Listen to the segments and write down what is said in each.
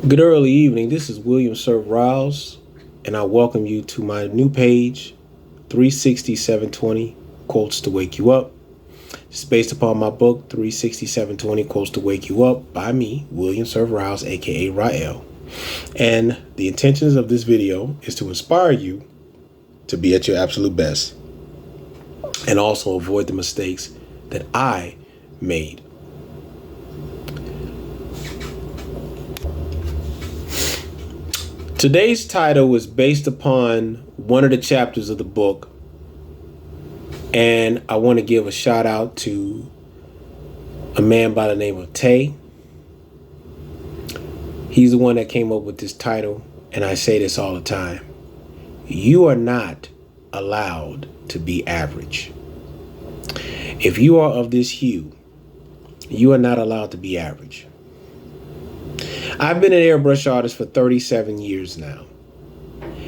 Good early evening. This is William Sir Riles, and I welcome you to my new page, 36720 Quotes to Wake You Up. It's based upon my book, 36720 Quotes to Wake You Up, by me, William Sir Riles, aka Rael. And the intentions of this video is to inspire you to be at your absolute best and also avoid the mistakes that I made. Today's title is based upon one of the chapters of the book, and I want to give a shout out to a man by the name of Tay. He's the one that came up with this title, and I say this all the time. You are not allowed to be average. If you are of this hue, you are not allowed to be average. I've been an airbrush artist for 37 years now,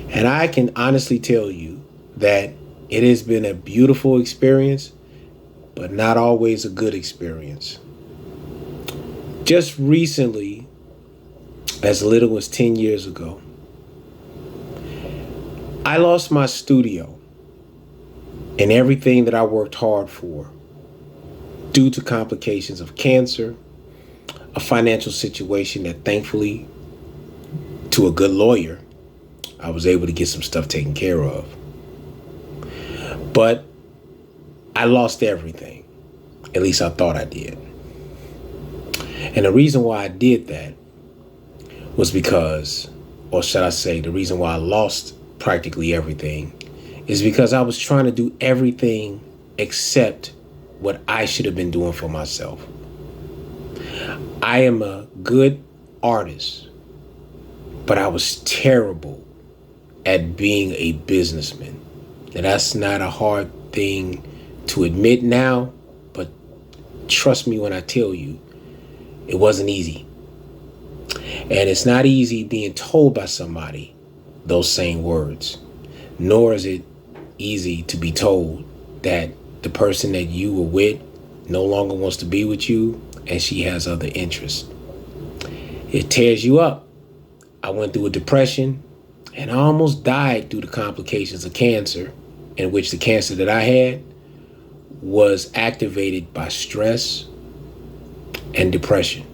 and I can honestly tell you that it has been a beautiful experience, but not always a good experience. Just recently, as little as 10 years ago, I lost my studio and everything that I worked hard for due to complications of cancer, a financial situation that thankfully, to a good lawyer, I was able to get some stuff taken care of. But I lost everything. At least I thought I did. And the reason why I did that was because, or should I say, the reason why I lost practically everything is because I was trying to do everything except what I should have been doing for myself. I am a good artist, but I was terrible at being a businessman. Now, that's not a hard thing to admit now, but trust me when I tell you, it wasn't easy. And it's not easy being told by somebody those same words, nor is it easy to be told that the person that you were with no longer wants to be with you and she has other interests. It tears you up. I went through a depression and I almost died due to complications of cancer, in which the cancer that I had was activated by stress and depression.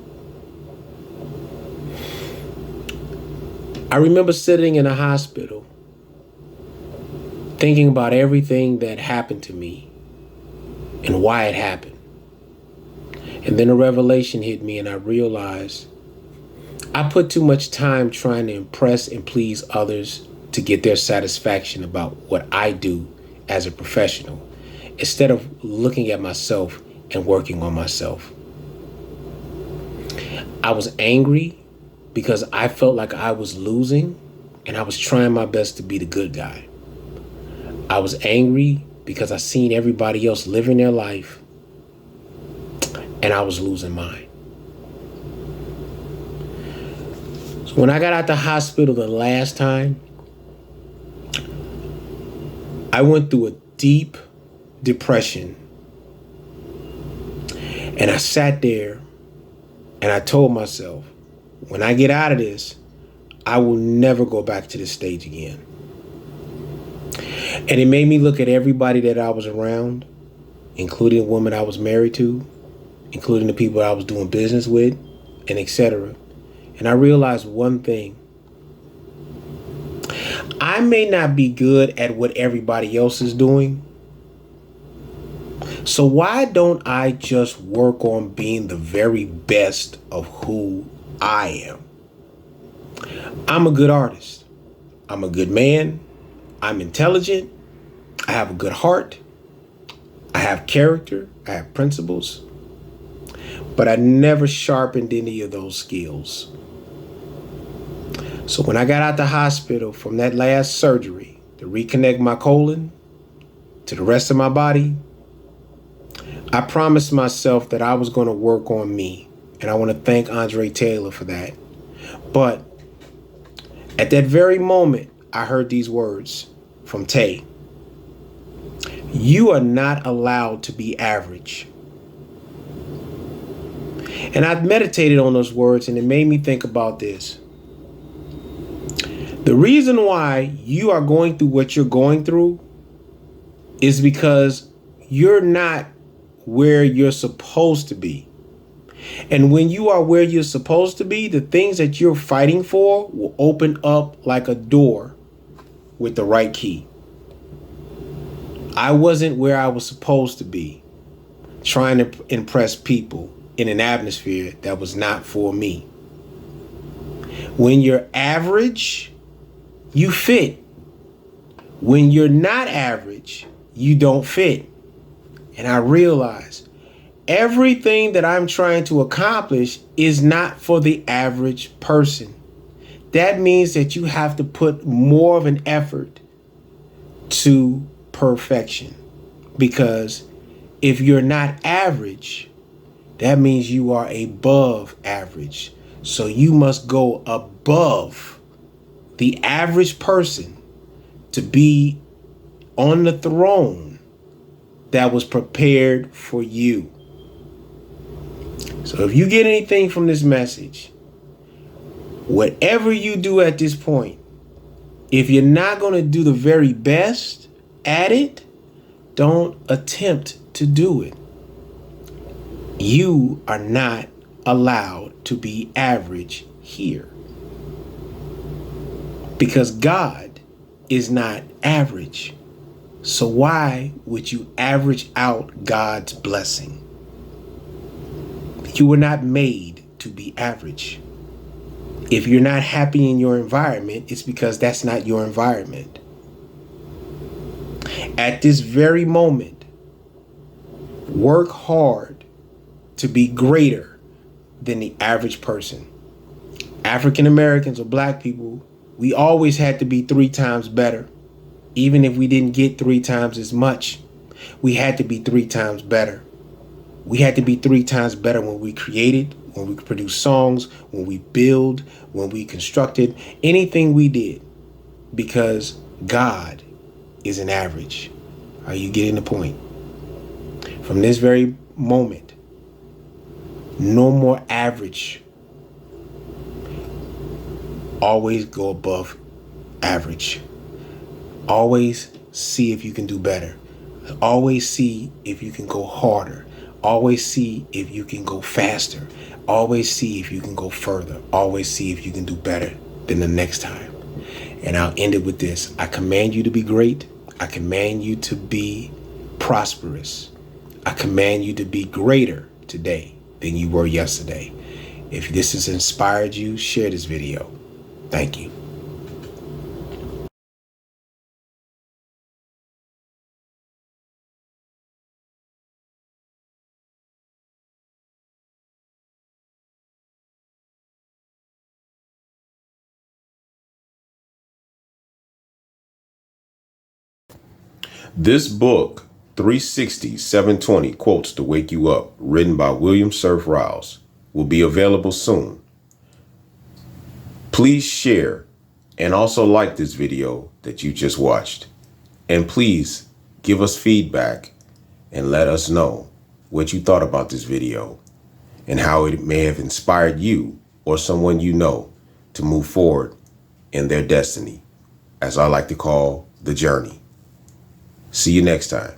I remember sitting in a hospital thinking about everything that happened to me and why it happened. And then a revelation hit me and I realized I put too much time trying to impress and please others to get their satisfaction about what I do as a professional, instead of looking at myself and working on myself. I was angry because I felt like I was losing and I was trying my best to be the good guy. I was angry because I seen everybody else living their life and I was losing mine. So when I got out the hospital the last time, I went through a deep depression. And I sat there and I told myself, when I get out of this, I will never go back to this stage again. And it made me look at everybody that I was around, including the woman I was married to, including the people I was doing business with, and etc. And I realized one thing. I may not be good at what everybody else is doing. So why don't I just work on being the very best of who I am? I'm a good artist. I'm a good man. I'm intelligent. I have a good heart. I have character. I have principles. But I never sharpened any of those skills. So when I got out the hospital from that last surgery to reconnect my colon to the rest of my body, I promised myself that I was going to work on me. And I want to thank Andre Taylor for that. But at that very moment, I heard these words from Tay. You are not allowed to be average. And I meditated on those words and it made me think about this. The reason why you are going through what you're going through is because you're not where you're supposed to be. And when you are where you're supposed to be, the things that you're fighting for will open up like a door with the right key. I wasn't where I was supposed to be, trying to impress people in an atmosphere that was not for me. When you're average, you fit. When you're not average, you don't fit. And I realize everything that I'm trying to accomplish is not for the average person. That means that you have to put more of an effort to perfection. Because if you're not average, that means you are above average. So you must go above the average person to be on the throne that was prepared for you. So if you get anything from this message, whatever you do at this point, if you're not going to do the very best at it, don't attempt to do it. You are not allowed to be average here. Because God is not average. So why would you average out God's blessing? You were not made to be average. If you're not happy in your environment, it's because that's not your environment. At this very moment, work hard to be greater than the average person. African Americans or black people, we always had to be 3 times better. Even if we didn't get 3 times as much, we had to be 3 times better. We had to be 3 times better when we created, when we produced songs, when we build, when we constructed, anything we did. Because God is an average. Are you getting the point? From this very moment, no more average. Always go above average. Always see if you can do better. Always see if you can go harder. Always see if you can go faster. Always see if you can go further. Always see if you can do better than the next time. And I'll end it with this. I command you to be great. I command you to be prosperous. I command you to be greater today than you were yesterday. If this has inspired you, share this video. Thank you. This book, 360-720 Quotes to Wake You Up, written by William Surf Rouse, will be available soon. Please share and also like this video that you just watched. And please give us feedback and let us know what you thought about this video and how it may have inspired you or someone you know to move forward in their destiny, as I like to call the journey. See you next time.